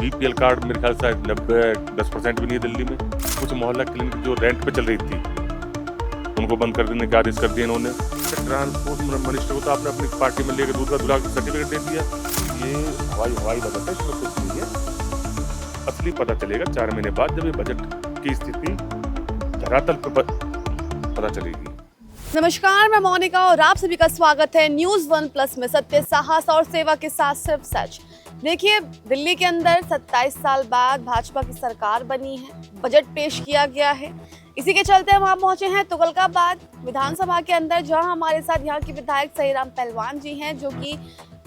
BPL card मेरे ख्याल से 90-10% भी नहीं है दिल्ली में। कुछ मोहल्ला क्लिनिक जो रेंट पे चल रही थी उनको बंद कर देने के आदेश कर दिए इन्होंने। ट्रांसपोर्ट मिनिस्टर को तो आपने अपनी पार्टी में लेकर दूसरा दूल्हा सर्टिफिकेट दे दिया। ये हवाई बजट है, इसमें कुछ नहीं है। असली पता चलेगा 4 महीने बाद जब ये बजट की स्थिति धरातल पर पता चलेगी। नमस्कार, मैं मोनिका और आप सभी का स्वागत है न्यूज़ 1+ में। सत्य, साहस और सेवा के साथ सिर्फ सच। देखिए, दिल्ली के अंदर 27 साल बाद भाजपा की सरकार बनी है, बजट पेश किया गया है। इसी के चलते हम वहाँ पहुंचे हैं तुगलकाबाद विधानसभा के अंदर, जहां हमारे साथ यहाँ के विधायक सहीराम पहलवान जी हैं, जो कि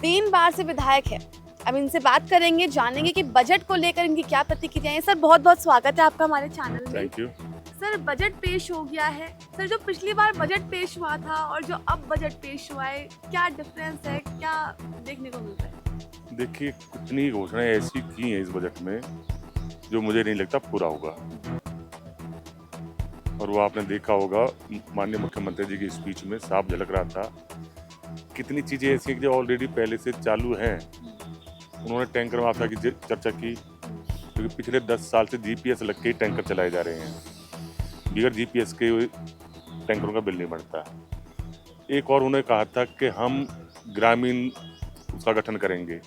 3 बार से विधायक है। अब इनसे बात करेंगे, जानेंगे कि बजट को लेकर इनकी क्या प्रतिक्रिया है। सर, बहुत बहुत स्वागत है आपका हमारे चैनल में। Thank you. सर, बजट पेश हो गया है। सर, जो पिछली बार बजट पेश हुआ था और जो अब बजट पेश हुआ है, क्या डिफरेंस है, क्या देखने को मिलता है? देखिए, कितनी घोषणाएं ऐसी की हैं इस बजट में जो मुझे नहीं लगता पूरा होगा। और वो आपने देखा होगा माननीय मुख्यमंत्री जी की स्पीच में साफ झलक रहा था। कितनी चीजें ऐसी हैं जो ऑलरेडी पहले से चालू हैं। उन्होंने टैंकर माफिया की चर्चा की, क्योंकि पिछले 10 साल से जीपीएस लग के ही टैंकर चलाए जा रहे हैं। बगैर जीपीएस के टैंकरों का बिल नहीं बढ़ता। एक और उन्होंने कहा था कि हम ग्रामीण उसका गठन करेंगे,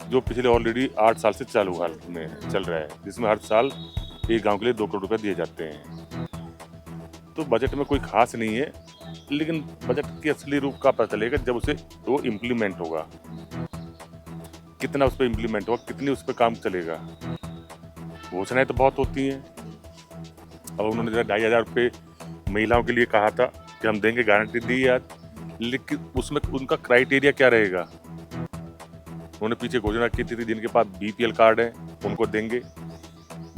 जो पिछले ऑलरेडी 8 साल से चालू हालत में चल रहा है, जिसमें हर साल एक गांव के लिए 2 करोड़ रुपए दिए जाते हैं। तो बजट में कोई खास नहीं है, लेकिन बजट के असली रूप का पता चलेगा जब उसे वो इम्प्लीमेंट होगा। कितना उस पर इम्प्लीमेंट होगा, कितनी उस पर काम चलेगा। घोषणाएं तो बहुत होती हैं। और उन्होंने 2,500 रुपये महिलाओं के लिए कहा था कि हम देंगे, गारंटी दी आज, लेकिन उसमें उनका क्राइटेरिया क्या रहेगा। उन्होंने पीछे घोषणा की थी जिनके पास बीपीएल कार्ड है उनको देंगे।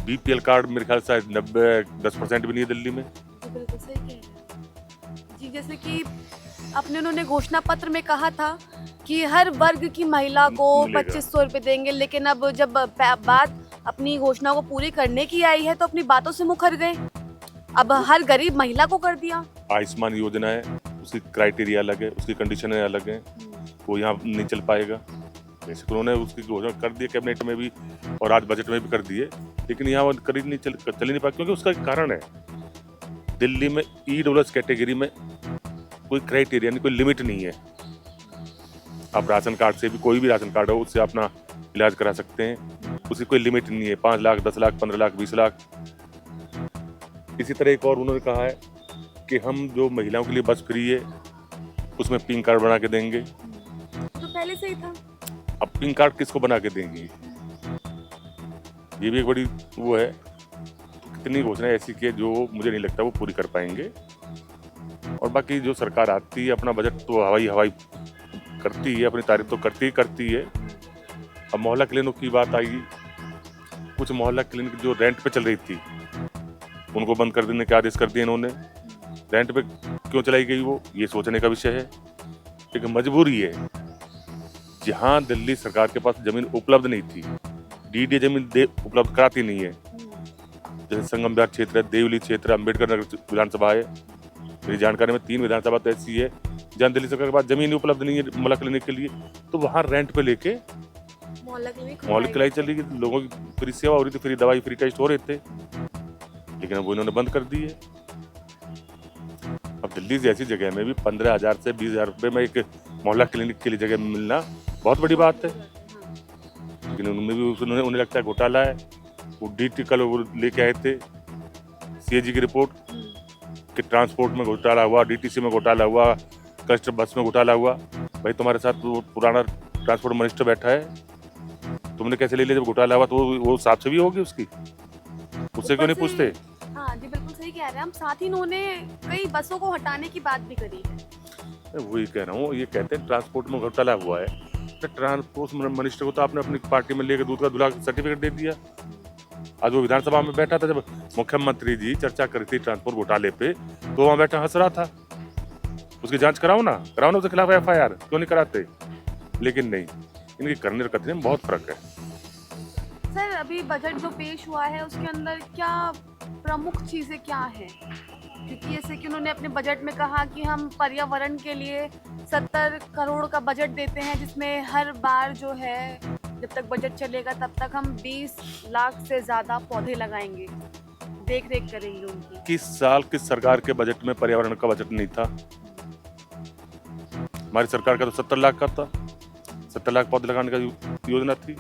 बीपीएल कार्ड मेरे ख्याल से 90-10% भी नहीं है दिल्ली में। बिल्कुल सही कह रहे हैं जी। जैसे कि उन्होंने घोषणा पत्र में कहा था कि हर वर्ग की महिला को 2500 रुपये देंगे, लेकिन अब जब बात अपनी घोषणा को पूरी करने की आई है तो अपनी बातों से मुकर गए। अब हर गरीब महिला को कर दिया। आयुष्मान योजना है, उसकी क्राइटेरिया अलग है, उसकी कंडीशनें अलग हैं, वो यहाँ नहीं चल पाएगा। वैसे तो उन्होंने उसकी घोषणा कर दी कैबिनेट में भी और आज बजट में भी कर दिए, लेकिन यहाँ वो चल ही नहीं पाया, क्योंकि उसका एक कारण है। दिल्ली में EWS कैटेगरी में कोई क्राइटेरिया नहीं, कोई लिमिट नहीं है। आप राशन कार्ड से भी, कोई भी राशन कार्ड हो, उससे अपना इलाज करा सकते हैं। उसकी कोई लिमिट नहीं है, 5 लाख, 10 लाख, 15 लाख, 20 लाख। इसी तरह एक और उन्होंने कहा है कि हम जो महिलाओं के लिए बस फ्री है उसमें पिंक कार्ड बना के देंगे। तो पहले से ही था। अब पिंक कार्ड किसको बना के देंगे, ये भी एक बड़ी वो है। कितनी घोषणाएं ऐसी की है जो मुझे नहीं लगता वो पूरी कर पाएंगे। और बाकी जो सरकार आती है, अपना बजट तो हवाई करती है, अपनी तारीफ तो करती है। अब मोहल्ला क्लिनिक की बात आएगी। कुछ मोहल्ला क्लिनिक जो रेंट पे चल रही थी उनको बंद कर देने के आदेश कर दिए इन्होंने। रेंट पे क्यों चलाई गई वो, ये सोचने का विषय है। एक मजबूरी है। जहां दिल्ली सरकार के पास जमीन उपलब्ध नहीं थी, डीडीए जमीन उपलब्ध कराती नहीं है। जैसे संगम विहार क्षेत्र है, देवली क्षेत्र, अम्बेडकर नगर विधानसभा है। मेरी जानकारी में 3 विधानसभा तो ऐसी है जहाँ दिल्ली सरकार के पास जमीन उपलब्ध नहीं है मोहल्ला क्लिनिक के लिए, तो वहाँ रेंट पे लेके मोहल्ला क्लिनिक चली गई। लोगों की फ्री सेवा हो रही थी, फ्री दवाई, फ्री टेस्ट हो रहे थे, लेकिन अब इन्होंने बंद कर दी है। अब दिल्ली जैसी जगह में भी 15,000 से 20,000 रुपये में एक मोहल्ला क्लिनिक के लिए जगह मिलना बहुत बड़ी बात है। लेकिन उनमें भी उन्हें लगता है घोटाला है। वो DT कल वो लेके आए थे CAG की रिपोर्ट कि ट्रांसपोर्ट में घोटाला हुआ, DTC में घोटाला हुआ, कस्टर बस में घोटाला हुआ। भाई, तुम्हारे साथ वो पुराना ट्रांसपोर्ट मिनिस्टर बैठा है, तुमने कैसे ले लिया? जब घोटाला हुआ तो वो साफ से भी होगी उसकी, उससे क्यों नहीं पूछते? हाँ जी, बिल्कुल सही कह रहे हैं हम। साथ ही उन्होंने कई बसों को हटाने की बात भी करी है। वही कह रहा हूँ, ये कहते हैं ट्रांसपोर्ट में घोटाला हुआ है, तो ट्रांसपोर्ट मिनिस्टर को तो आपने अपनी पार्टी में लेकर दूसरा दूल्हा सर्टिफिकेट दे दिया। आज वो विधानसभा में बैठा था, जब मुख्यमंत्री जी चर्चा करी थी ट्रांसपोर्ट घोटाले पे, तो वहाँ बैठा हंस रहा था। उसकी जांच कराओ ना उसके खिलाफ FIR, क्यों नहीं कराते? लेकिन नहीं, इनके करने और करने में बहुत फर्क है। सर, अभी बजट जो पेश हुआ है उसके अंदर क्या प्रमुख चीजें क्या हैं? क्योंकि जैसे कि उन्होंने अपने बजट में कहा कि हम पर्यावरण के लिए 70 करोड़ का बजट देते हैं, जिसमें हर बार जो है जब तक बजट चलेगा तब तक हम 20 लाख से ज्यादा पौधे लगाएंगे, देख रेख करेंगे उनकी। किस साल किस सरकार के बजट में पर्यावरण का बजट नहीं था? हमारी सरकार का तो 70 लाख का था, 70 लाख पौधे लगाने का योजना थी।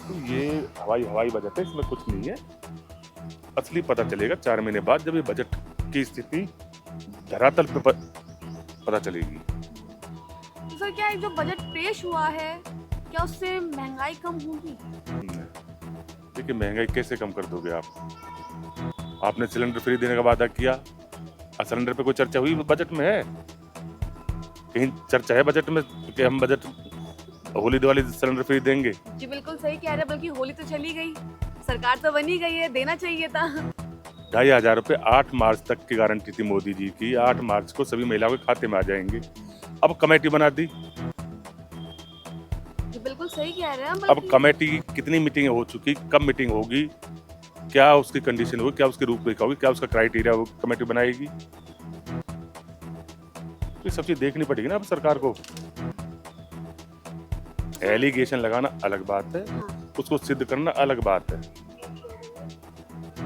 तो ये हवाई बजट है, इसमें कुछ नहीं है। असली पता चलेगा 4 महीने बाद, जब ये बजट की स्थिति धरातल पे पता चलेगी। तो सर क्या जो बजट पेश हुआ है, क्या उससे महंगाई कम होगी? देखिए, महंगाई कैसे कम कर दोगे आप? आपने सिलेंडर फ्री देने का वादा किया, सिलेंडर पे कोई चर्चा हुई बजट में? है कहीं चर्चा है बजट में कि हम budget Holi Diwali cylinder free देंगे? जी बिल्कुल सही कह रहे हैं, बल्कि होली तो चली गई, सरकार तो बनी गई है, देना चाहिए था। 2,500 रुपये 8 मार्च तक की गारंटी थी मोदी जी की, 8 मार्च को सभी महिलाओं के खाते में आ जाएंगे। अब कमेटी बना दी। जी बिल्कुल सही कह रहे हैं। अब कमेटी की कितनी मीटिंग हो चुकी, कब मीटिंग होगी, क्या उसकी कंडीशन होगी, क्या उसकी रूपरेखा होगी, क्या उसका क्राइटेरिया कमेटी बनाएगी? तो ये सब चीज देखनी पड़ेगी ना अब सरकार को। एलिगेशन लगाना अलग बात है, उसको सिद्ध करना अलग बात है।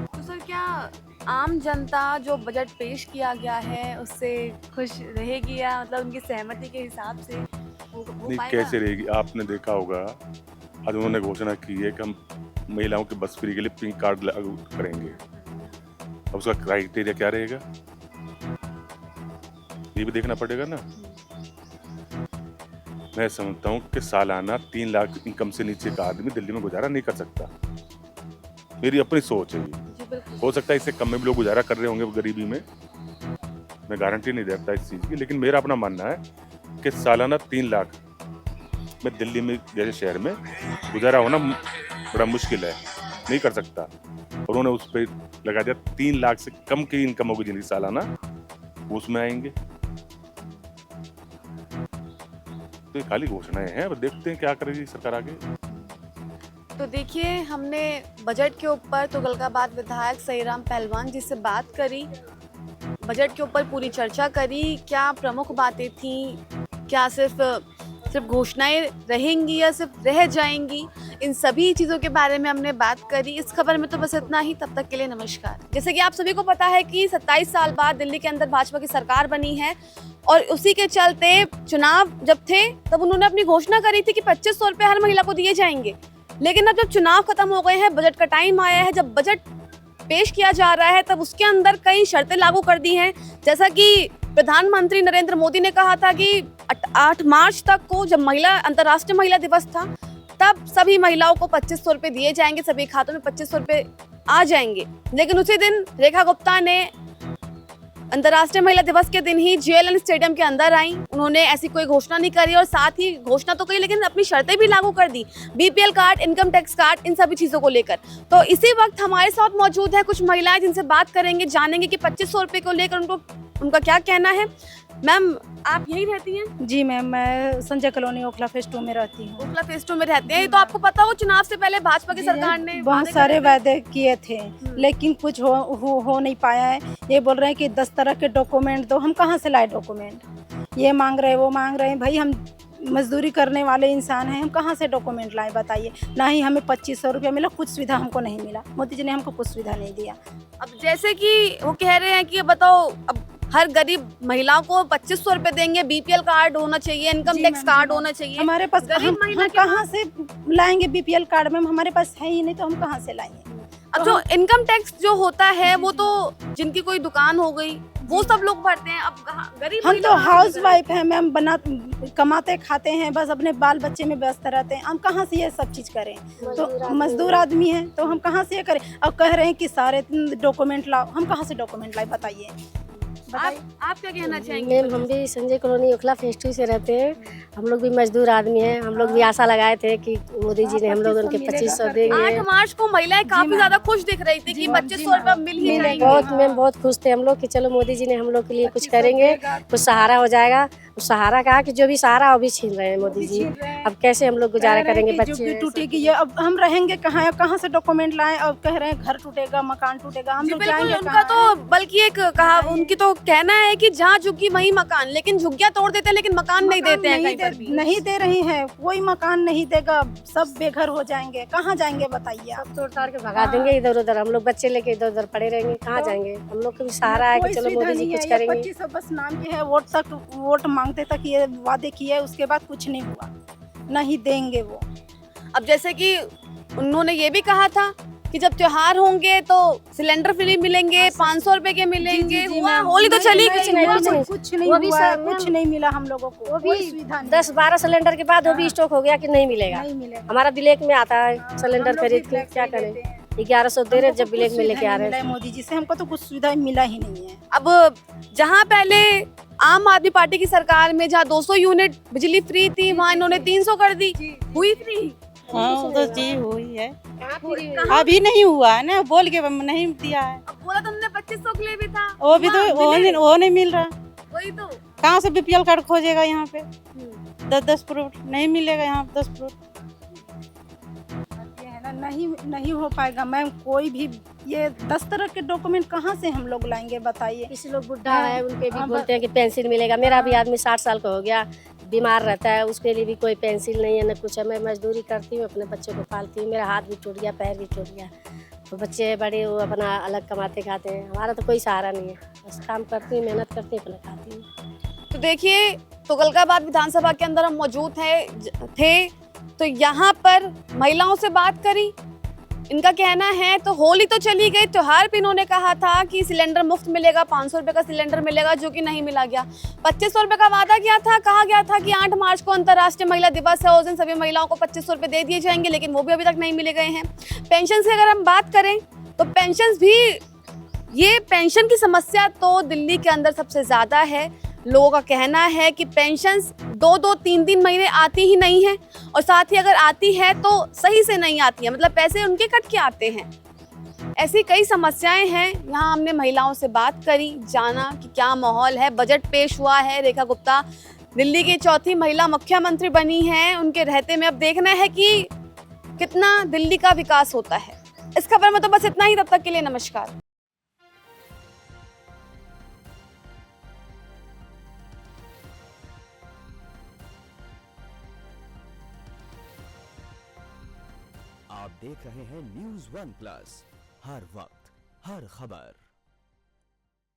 तो सर क्या आम जनता जो बजट पेश किया गया है उससे खुश रहेगी, या मतलब उनकी सहमति के हिसाब से हो नहीं, पाएगा? कैसे रहेगी? आपने देखा होगा आज उन्होंने घोषणा की है कि हम महिलाओं के बस फ्री के लिए पिंक कार्ड लागू करेंगे। अब उसका क्राइटेरिया क्या रहेगा, ये भी देखना पड़ेगा ना। मैं समझता हूँ कि सालाना 3 लाख इनकम से नीचे का आदमी दिल्ली में गुजारा नहीं कर सकता। मेरी अपनी सोच है ये। जी बिल्कुल। हो सकता है इससे कम में भी लोग गुजारा कर रहे होंगे गरीबी में, मैं गारंटी नहीं देता इस चीज़ की, लेकिन मेरा अपना मानना है कि सालाना 3 लाख में दिल्ली में जैसे शहर में गुजारा होना बड़ा मुश्किल है, नहीं कर सकता। और उन्होंने उस पर लगा दिया 3 लाख से कम की इनकम होगी जिनकी सालाना, वो उसमें आएंगे। तो ये खाली घोषणाएं हैं, अब देखते हैं क्या करेगी सरकार आगे। तो देखिए, हमने बजट के ऊपर तुगलकाबाद विधायक सहीराम पहलवान जी से बात करी, बजट के ऊपर पूरी चर्चा करी। क्या प्रमुख बातें थी, क्या सिर्फ घोषणाएं रहेंगी या सिर्फ रह जाएंगी, इन सभी चीज़ों के बारे में हमने बात करी। इस खबर में तो बस इतना ही, तब तक के लिए नमस्कार। जैसे कि आप सभी को पता है कि 27 साल बाद दिल्ली के अंदर भाजपा की सरकार बनी है, और उसी के चलते चुनाव जब थे तब उन्होंने अपनी घोषणा करी थी कि 2500 रुपये हर महिला को दिए जाएंगे। लेकिन अब जब चुनाव खत्म हो गए हैं, बजट का टाइम आया है, जब बजट पेश किया जा रहा है, तब उसके अंदर कई शर्तें लागू कर दी हैं। जैसा कि प्रधानमंत्री नरेंद्र मोदी ने कहा था कि 8 मार्च तक को, जब अंतर्राष्ट्रीय महिला दिवस था, तब सभी महिलाओं को 2500 रुपये दिए जाएंगे, सभी खातों में 2500 रुपये आ जाएंगे। लेकिन उसी दिन रेखा गुप्ता ने अंतर्राष्ट्रीय महिला दिवस के दिन ही JLN स्टेडियम के अंदर आई। उन्होंने ऐसी कोई घोषणा नहीं करी, और साथ ही घोषणा तो करी लेकिन अपनी शर्तें भी लागू कर दी, BPL card, income tax card, इन सभी चीज़ों को लेकर। तो इसी वक्त हमारे साथ मौजूद है कुछ महिलाएं जिनसे बात करेंगे, जानेंगे कि 2500 रुपये को लेकर उनका क्या कहना है। मैम, आप यहीं रहती हैं? जी मैम, मैं संजय कॉलोनी ओखला फेज 2 में रहती हूँ। ओखला फेज 2 में रहते हैं। तो आपको पता हो चुनाव से पहले भाजपा की सरकार ने बहुत सारे वादे किए थे, लेकिन कुछ हो नहीं पाया है। ये बोल रहे हैं कि 10 तरह के डॉक्यूमेंट दो, हम कहाँ से लाए डॉक्यूमेंट? ये मांग रहे हैं, वो मांग रहे हैं। भाई, हम मजदूरी करने वाले इंसान हैं, हम कहाँ से डॉक्यूमेंट लाए बताइए? ना ही हमें 2500 रुपया मिला, कुछ सुविधा हमको नहीं मिला। मोदी जी ने हमको कुछ सुविधा नहीं दिया। अब जैसे कि वो कह रहे हैं कि बताओ, अब हर गरीब महिलाओं को 2500 रुपए देंगे, BPL कार्ड होना चाहिए, इनकम टैक्स कार्ड होना चाहिए। हमारे पास हम कहाँ से लाएंगे BPL कार्ड? मैम, हमारे पास है ही नहीं, तो हम कहाँ से लाएंगे? अब जो इनकम टैक्स जो होता है, वो तो जिनकी कोई दुकान हो गई, वो सब लोग भरते हैं। अब गरीब हम तो हाउस वाइफ हैं मैम, कमाते खाते हैं, बस अपने बाल बच्चे में व्यस्त रहते हैं। हम कहाँ से ये सब चीज़ करें? तो मजदूर आदमी हैं, तो हम कहाँ से ये करें? अब कह रहे हैं कि सारे डॉक्यूमेंट लाओ, हम कहाँ से डॉक्यूमेंट लाए बताइए? आप क्या कहना चाहेंगे? मैम, हम भी संजय कॉलोनी ओखला फेज 2 से रहते हैं। हम लोग भी मजदूर आदमी हैं। हम लोग भी आशा लगाए थे कि मोदी जी ने हम लोग उनके 2500 देंगे। 8 मार्च को महिलाएं काफी ज्यादा खुश दिख रही थी कि 2500 रुपये मिल ही जाएंगे। बहुत खुश थे हम लोग कि चलो मोदी जी ने हम लोग के लिए कुछ करेंगे, कुछ सहारा हो जाएगा। सहारा कहा कि जो भी सहारा वो भी छीन रहे हैं मोदी जी। अब कैसे हम लोग गुजारा करेंगे बच्चे? झुग्गी टूटेगी, ये अब हम रहेंगे कहाँ? कहाँ से डॉक्यूमेंट लाएं? अब कह रहे हैं घर टूटेगा, मकान टूटेगा, हम जी लोग बिल्कुल, जाएंगे उनका कहाँ? तो बल्कि एक कहा, उनकी तो कहना है कि जहाँ झुग्गी वहीं मकान, लेकिन झुग्गियां तोड़ देते हैं लेकिन मकान नहीं देते हैं कहीं पर भी। नहीं दे रही है, कोई मकान नहीं देगा, सब बेघर हो जाएंगे। कहाँ जाएंगे बताइए आप? तोड़ ताड़ के भगा देंगे इधर उधर, हम लोग बच्चे लेके इधर उधर पड़े रहेंगे, कहाँ जाएंगे? हम लोग को भी सहारा है कि कोई चलो सुविधा मोदी जी नहीं कुछ है, ये करेंगे। 25 बस नाम के है, वोट मांगते तक ये वादे किए, उसके बाद कुछ नहीं हुआ, नहीं देंगे वो। अब जैसे कि उन्होंने ये भी कहा था कि जब त्योहार होंगे तो सिलेंडर फ्री मिलेंगे, 500 रुपए के मिलेंगे। हुआ, होली तो चली गई। कुछ नहीं वो भी हुआ, सब कुछ नहीं मिला हम लोगों को, वो कोई भी सुविधा नहीं। 10-12 सिलेंडर के बाद वो भी स्टॉक हो गया कि नहीं मिलेगा। नहीं मिलेगा। हमारा ब्लैक में आता है हम सिलेंडर लोग खरीद भी के, ब्लैक क्या से ही लेते करें? हैं। 1100 दे रहे हमको जब तो ब्लैक कुछ में लेके सुविधा आ नहीं रहे मिला हैं। है मोदी जी से, हमको तो कुछ सुविधा मिला ही नहीं है। अब जहाँ पहले आम आदमी पार्टी की सरकार में जहाँ 200 यूनिट बिजली फ्री थी, वहाँ इन्होंने 300 कर दी। हुई फ्री? हाँ वो तो जी हुई है, कहाँ? अभी नहीं हुआ है ना, बोल के नहीं दिया है। अब बोला तुमने 2500 के लिए भी था। वो भी तो हुआ, मिले। वो नहीं मिल रहा। वही तो। कहाँ से बीपीएल कार्ड खोजेगा यहाँ पे? 10 प्रूफ नहीं मिलेगा यहाँ पे, 10 प्रूफ। ये है ना, नहीं हो पाएगा मैम। कोई भी ये 10 तरह के डॉक्यूमेंट कहाँ से हम लोग लाएंगे बताइए? किसी लोग बुढ़ा है, उनके भी हाँ, बोलते हैं कि पेंशन मिलेगा। मेरा भी आदमी 60 साल का हो गया, बीमार रहता है, उसके लिए भी कोई पेंशन नहीं है, न कुछ है। मैं मजदूरी करती हूँ, अपने बच्चों को पालती हूँ, मेरा हाथ भी टूट गया, पैर भी टूट गया, तो बच्चे बड़े वो अपना अलग कमाते खाते हैं। हमारा तो कोई सहारा नहीं है, बस काम करती हूँ, मेहनत करती हूँ, अपना खाती हूँ। तो देखिए, तुगलकाबाद विधानसभा के अंदर हम मौजूद थे, तो यहाँ पर महिलाओं से बात करी। इनका कहना है तो होली तो चली गई, त्योहार पे इन्होंने कहा था कि सिलेंडर मुफ्त मिलेगा, 500 रुपए का सिलेंडर मिलेगा, जो कि नहीं मिला गया। 2500 रुपए का वादा किया था, कहा गया था कि 8 मार्च को अंतर्राष्ट्रीय महिला दिवस है, उस दिन सभी महिलाओं को 2500 रुपए दे दिए जाएंगे, लेकिन वो भी अभी तक नहीं मिले गए हैं। पेंशन की अगर हम बात करें तो पेंशन भी, ये पेंशन की समस्या तो दिल्ली के अंदर सबसे ज्यादा है। लोगों का कहना है कि पेंशन 2-2, 3-3 महीने आती ही नहीं है, और साथ ही अगर आती है तो सही से नहीं आती है, मतलब पैसे उनके कट के आते हैं। ऐसी कई समस्याएं हैं। यहाँ हमने महिलाओं से बात करी, जाना कि क्या माहौल है। बजट पेश हुआ है, रेखा गुप्ता दिल्ली की चौथी महिला मुख्यमंत्री बनी हैं, उनके रहते में अब देखना है कि कितना दिल्ली का विकास होता है। इस खबर में तो बस इतना ही, तब तक के लिए नमस्कार। आप देख रहे हैं न्यूज़ 1 प्लस, हर वक्त हर खबर।